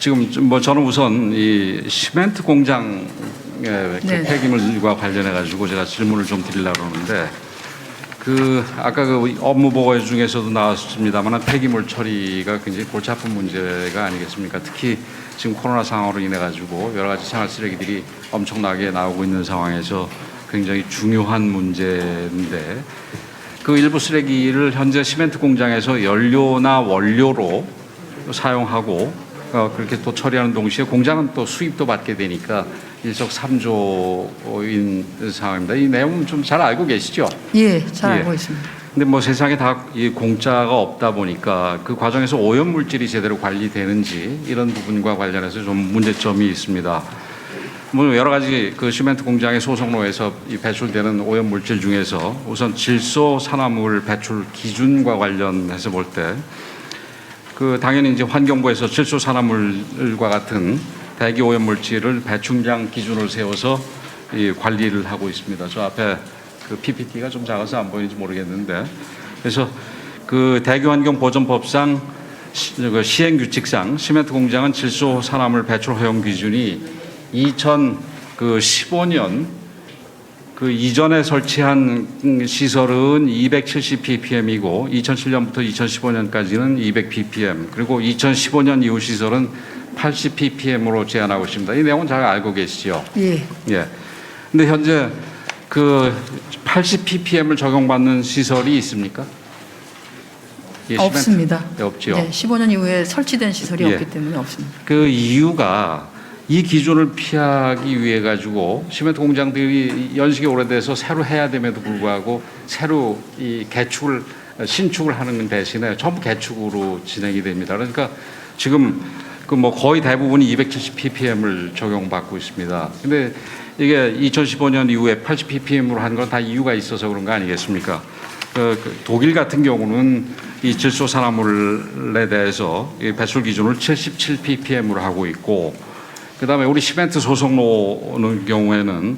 지금 뭐 저는 우선 이 시멘트 공장의 네. 폐기물과 관련해 가지고 제가 질문을 좀 드리려고 하는데 아까 그 업무 보고 중에서도 나왔습니다만 폐기물 처리가 굉장히 골치 아픈 문제가 아니겠습니까? 특히 지금 코로나 상황으로 인해 가지고 여러 가지 생활 쓰레기들이 엄청나게 나오고 있는 상황에서 굉장히 중요한 문제인데 그 일부 쓰레기를 현재 시멘트 공장에서 연료나 원료로 사용하고 그렇게 또 처리하는 동시에 공장은 또 수입도 받게 되니까 일석삼조인 상황입니다. 이 내용은 좀 잘 알고 계시죠? 예, 잘 알고 있습니다. 근데 뭐 세상에 다 이 공짜가 없다 보니까 그 과정에서 오염 물질이 제대로 관리되는지 이런 부분과 관련해서 좀 문제점이 있습니다. 뭐 여러 가지 그 시멘트 공장의 소속로에서 이 배출되는 오염 물질 중에서 우선 질소 산화물 배출 기준과 관련해서 볼 때 당연히 이제 환경부에서 질소 산화물과 같은 대기 오염 물질을 배출량 기준을 세워서 이 관리를 하고 있습니다. 저 앞에 그 PPT가 좀 작아서 안 보이는지 모르겠는데 그래서 그 대기환경보전법상 시행 규칙상 시멘트 공장은 질소 산화물 배출 허용 기준이 2015년 그 이전에 설치한 시설은 270ppm이고 2007년부터 2015년까지는 200ppm 그리고 2015년 이후 시설은 80ppm으로 제한하고 있습니다. 이 내용은 잘 알고 계시죠? 예. 예. 근데 현재 그 80ppm을 적용받는 시설이 있습니까? 예, 없습니다. 없지요. 네, 15년 이후에 설치된 시설이 예. 없기 때문에 없습니다. 그 이유가 이 기준을 피하기 위해 가지고 시멘트 공장들이 연식이 오래돼서 새로 해야 됨에도 불구하고 새로 이 신축을 하는 대신에 전부 개축으로 진행이 됩니다. 그러니까 지금 그 뭐 거의 대부분이 270ppm을 적용받고 있습니다. 근데 이게 2015년 이후에 80ppm으로 한 건 다 이유가 있어서 그런 거 아니겠습니까? 독일 같은 경우는 이 질소 산화물에 대해서 이 배출 기준을 77ppm으로 하고 있고 그다음에 우리 시멘트 소속로의 경우에는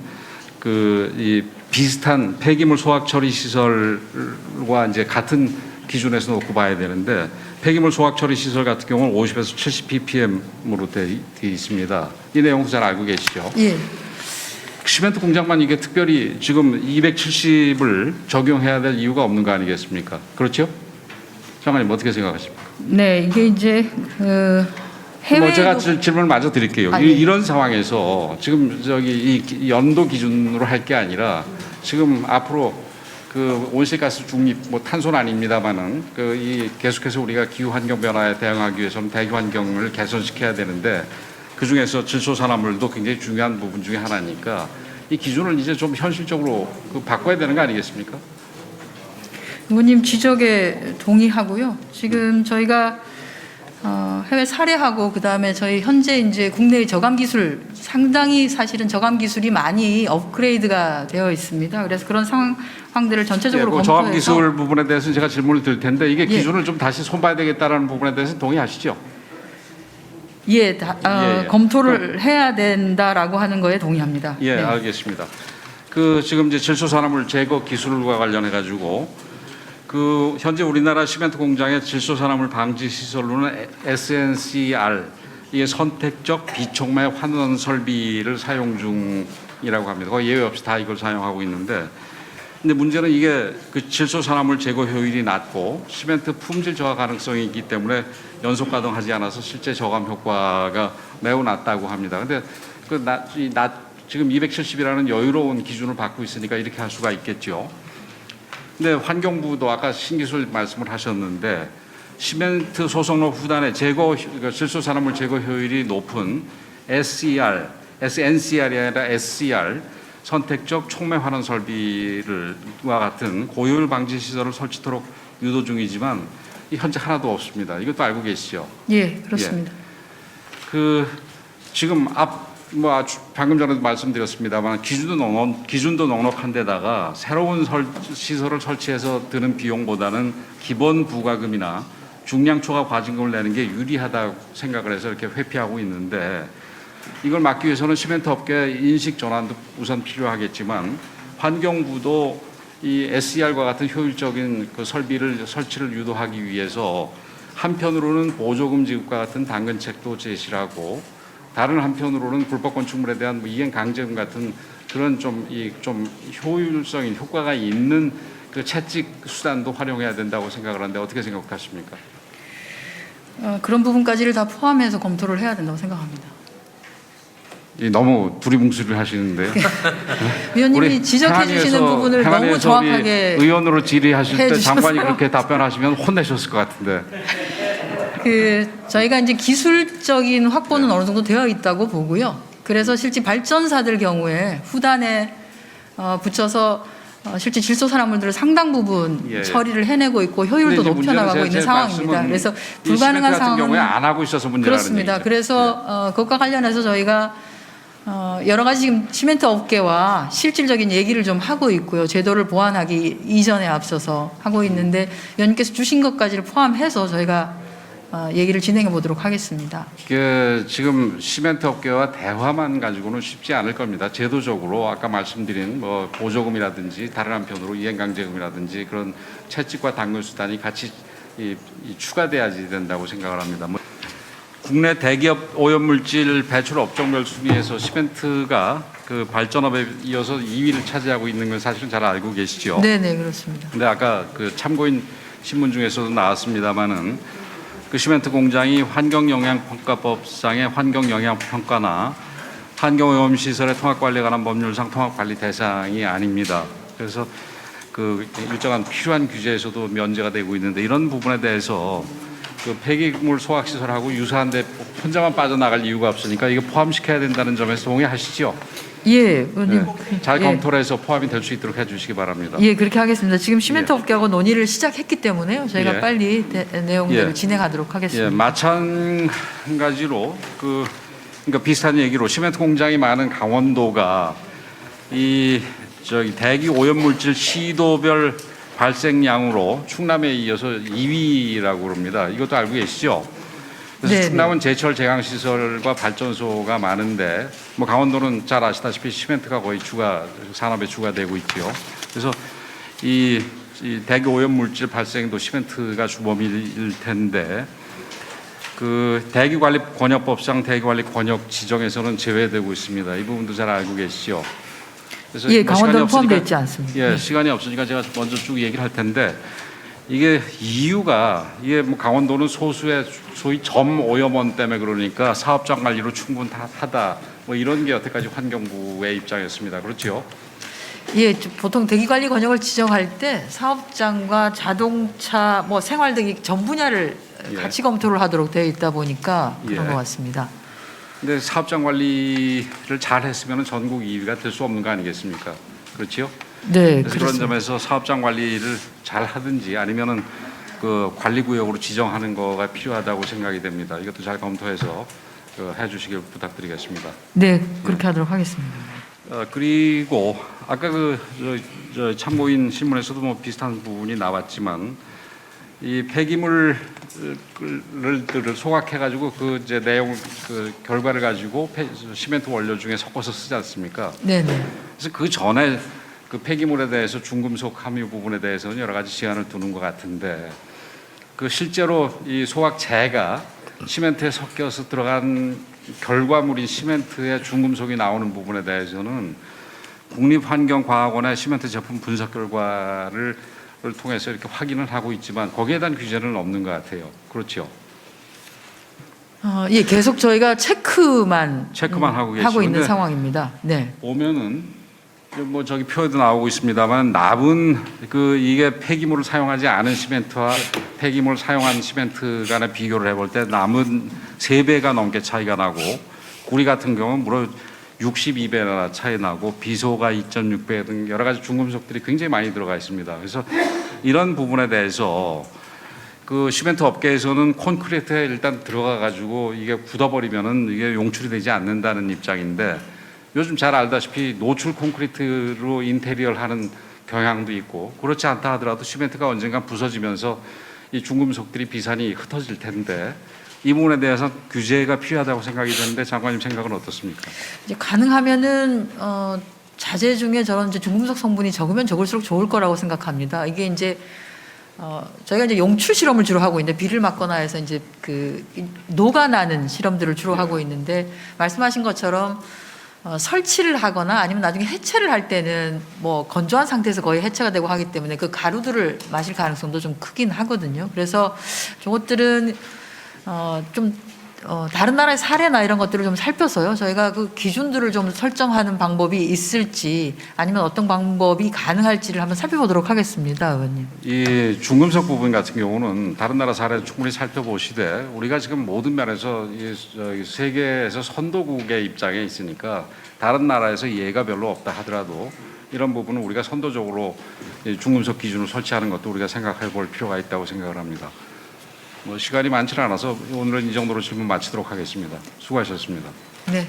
이 비슷한 폐기물 소각 처리 시설과 이제 같은 기준에서 놓고 봐야 되는데 폐기물 소각 처리 시설 같은 경우는 50에서 70ppm으로 되어 있습니다. 이 내용도 잘 알고 계시죠? 예. 시멘트 공장만 이게 특별히 지금 270을 적용해야 될 이유가 없는 거 아니겠습니까? 그렇죠? 장관님 어떻게 생각하십니까? 네, 이게 이제 해외 제가 질문을 마저 드릴게요. 예. 이런 상황에서 지금 이 연도 기준으로 할 게 아니라 지금 앞으로 그 온실가스 중립 뭐 탄소는 아닙니다만은 이 계속해서 우리가 기후 환경 변화에 대응하기 위해서는 대기 환경을 개선시켜야 되는데 그 중에서 질소 산화물도 굉장히 중요한 부분 중에 하나니까 이 기준을 이제 좀 현실적으로 바꿔야 되는 거 아니겠습니까? 의원님 지적에 동의하고요. 지금 저희가 해외 사례하고 그다음에 저희 현재 이제 국내의 저감 기술 상당히 사실은 저감 기술이 많이 업그레이드가 되어 있습니다. 그래서 그런 상황들을 전체적으로 검토해서 저감 기술 부분에 대해서는 제가 질문을 드릴 텐데 이게 예. 기준을 좀 다시 손봐야 되겠다라는 부분에 대해서 동의하시죠? 예, 예. 검토를 해야 된다라고 하는 거에 동의합니다. 예, 네. 알겠습니다. 지금 이제 질소 산화물 제거 기술과 관련해 가지고 현재 우리나라 시멘트 공장의 질소 산화물 방지 시설로는 SNCR 이게 선택적 비촉매 환원 설비를 사용 중이라고 합니다. 거의 예외 없이 다 이걸 사용하고 있는데, 근데 문제는 이게 질소 산화물 제거 효율이 낮고 시멘트 품질 저하 가능성이 있기 때문에 연속 가동하지 않아서 실제 저감 효과가 매우 낮다고 합니다. 근데 지금 270이라는 여유로운 기준을 받고 있으니까 이렇게 할 수가 있겠죠. 근데 환경부도 아까 신기술 말씀을 하셨는데 시멘트 소속로 후단의 질소 산화물 제거 효율이 높은 SNCR이 아니라 SCR 선택적 촉매 환원 설비와 같은 고효율 방지 시설을 설치토록 유도 중이지만 현재 하나도 없습니다. 이것도 알고 계시죠? 예, 그렇습니다. 예. 지금 방금 전에도 말씀드렸습니다만 기준도 넉넉한데다가 새로운 시설을 설치해서 드는 비용보다는 기본 부가금이나 중량 초과 과징금을 내는 게 유리하다고 생각을 해서 이렇게 회피하고 있는데 이걸 막기 위해서는 시멘트 업계 인식 전환도 우선 필요하겠지만 환경부도 이 SCR과 같은 효율적인 설치를 유도하기 위해서 한편으로는 보조금 지급과 같은 당근책도 제시를 하고 다른 한편으로는 불법 건축물에 대한 뭐 이행 강제금 같은 그런 좀 효율성인 효과가 있는 그 채찍 수단도 활용해야 된다고 생각을 하는데 어떻게 생각하십니까? 그런 부분까지를 다 포함해서 검토를 해야 된다고 생각합니다. 너무 두리뭉술을 하시는데요. 위원님이 지적해 주시는 부분을 너무 정확하게 의원으로 질의하실 때 해주셔서. 장관이 그렇게 답변하시면 혼내셨을 것 같은데. 저희가 이제 기술적인 확보는 어느 정도 되어 있다고 보고요. 그래서 실제 발전사들 경우에 후단에 붙여서 실제 질소 산화물들을 상당 부분 처리를 해내고 있고 효율도 높여나가고 있는 상황입니다. 그래서 불가능한 같은 상황은 경우에 안 하고 있어서 문제라는 그렇습니다. 얘기죠. 그래서 그것과 관련해서 저희가 여러 가지 지금 시멘트 업계와 실질적인 얘기를 좀 하고 있고요. 제도를 보완하기 이전에 앞서서 하고 있는데 위원님께서 주신 것까지를 포함해서 저희가 얘기를 진행해 보도록 하겠습니다. 지금 시멘트 업계와 대화만 가지고는 쉽지 않을 겁니다. 제도적으로 아까 말씀드린 뭐 보조금이라든지 다른 한편으로 이행강제금이라든지 그런 채찍과 당근 수단이 같이 추가돼야지 된다고 생각을 합니다. 국내 대기업 오염물질 배출 업종별 순위에서 시멘트가 그 발전업에 이어서 2위를 차지하고 있는 건 사실은 잘 알고 계시죠? 네, 그렇습니다. 근데 아까 그 참고인 신문 중에서도 나왔습니다마는 그 시멘트 공장이 환경영향평가법상의 환경영향평가나 환경오염시설의 통합관리에 관한 법률상 통합관리 대상이 아닙니다. 그래서 그 일정한 필요한 규제에서도 면제가 되고 있는데 이런 부분에 대해서 그 폐기물 소각시설하고 유사한데 혼자만 빠져나갈 이유가 없으니까 이거 포함시켜야 된다는 점에서 동의하시죠? 예, 의원님. 잘 검토를 해서 포함이 될 수 있도록 해주시기 바랍니다. 예, 그렇게 하겠습니다. 지금 시멘트 업계하고 논의를 시작했기 때문에요. 저희가 빨리 내용들을 진행하도록 하겠습니다. 마찬가지로 그러니까 비슷한 얘기로 시멘트 공장이 많은 강원도가 대기 오염물질 시도별 발생량으로 충남에 이어서 2위라고 그럽니다. 이것도 알고 계시죠? 그래서 충남은 제철 제강 시설과 발전소가 많은데 뭐 강원도는 잘 아시다시피 시멘트가 거의 산업의 주가 되고 있죠. 그래서 이 대기 오염 물질 발생도 시멘트가 주범일 텐데 그 대기관리 권역법상 대기관리 권역 지정에서는 제외되고 있습니다. 이 부분도 잘 알고 계시죠? 그래서 예, 강원도는 포함되어 있지 않습니다. 시간이 없으니까 제가 먼저 쭉 얘기를 할 텐데 이게 이유가 뭐 강원도는 소수의 소위 점 오염원 때문에 그러니까 사업장 관리로 충분하다 뭐 이런 게 여태까지 환경부의 입장이었습니다. 그렇죠? 예, 보통 대기관리 권역을 지정할 때 사업장과 자동차, 뭐 생활 등 전 분야를 같이 검토를 하도록 되어 있다 보니까 그런 것 같습니다. 근데 사업장 관리를 잘 했으면 전국 2위가 될 수 없는 거 아니겠습니까? 그렇죠? 네, 그래서 그런 점에서 사업장 관리를 잘 하든지 아니면은 그 관리구역으로 지정하는 거가 필요하다고 생각이 됩니다. 이것도 잘 검토해서 해주시길 부탁드리겠습니다. 네, 그렇게 하도록 하겠습니다. 그리고 아까 저 참고인 신문에서도 뭐 비슷한 부분이 나왔지만 이 폐기물을 소각해가지고 그 이제 내용 그 결과를 가지고 시멘트 원료 중에 섞어서 쓰지 않습니까? 네. 그래서 그 전에 그 폐기물에 대해서 중금속 함유 부분에 대해서는 여러 가지 시간을 두는 것 같은데 그 실제로 이 소각재가 시멘트에 섞여서 들어간 결과물인 시멘트에 중금속이 나오는 부분에 대해서는 국립환경과학원의 시멘트 제품 분석 결과를 통해서 이렇게 확인을 하고 있지만 거기에 대한 규제는 없는 것 같아요. 그렇죠? 예, 계속 저희가 체크만 하고 있는 상황입니다. 네. 보면은 뭐 저기 표에도 나오고 있습니다만 남은 이게 폐기물을 사용하지 않은 시멘트와 폐기물을 사용한 시멘트 간의 비교를 해볼 때 남은 3배가 넘게 차이가 나고 구리 같은 경우는 무려 62배나 차이 나고 비소가 2.6배 등 여러 가지 중금속들이 굉장히 많이 들어가 있습니다. 그래서 이런 부분에 대해서 그 시멘트 업계에서는 콘크리트에 일단 들어가 가지고 이게 굳어버리면은 이게 용출이 되지 않는다는 입장인데 요즘 잘 알다시피 노출 콘크리트로 인테리어를 하는 경향도 있고 그렇지 않다 하더라도 시멘트가 언젠가 부서지면서 이 중금속들이 비산이 흩어질 텐데 이 부분에 대해서 규제가 필요하다고 생각이 드는데 장관님 생각은 어떻습니까? 이제 가능하면은 자재 중에 저런 이제 중금속 성분이 적으면 적을수록 좋을 거라고 생각합니다. 이게 이제 저희가 이제 용출 실험을 주로 하고 있는데 비를 맞거나 해서 이제 그 녹아나는 실험들을 주로 하고 있는데 말씀하신 것처럼 설치를 하거나 아니면 나중에 해체를 할 때는 뭐 건조한 상태에서 거의 해체가 되고 하기 때문에 그 가루들을 마실 가능성도 좀 크긴 하거든요. 그래서 저것들은 좀 다른 나라의 사례나 이런 것들을 좀 살펴서요. 저희가 그 기준들을 좀 설정하는 방법이 있을지 아니면 어떤 방법이 가능할지를 한번 살펴보도록 하겠습니다, 의원님. 이 중금속 부분 같은 경우는 다른 나라 사례를 충분히 살펴보시되 우리가 지금 모든 면에서 세계에서 선도국의 입장에 있으니까 다른 나라에서 예가 별로 없다 하더라도 이런 부분은 우리가 선도적으로 중금속 기준을 설치하는 것도 우리가 생각해 볼 필요가 있다고 생각을 합니다. 뭐 시간이 많지는 않아서 오늘은 이 정도로 질문 마치도록 하겠습니다. 수고하셨습니다. 네.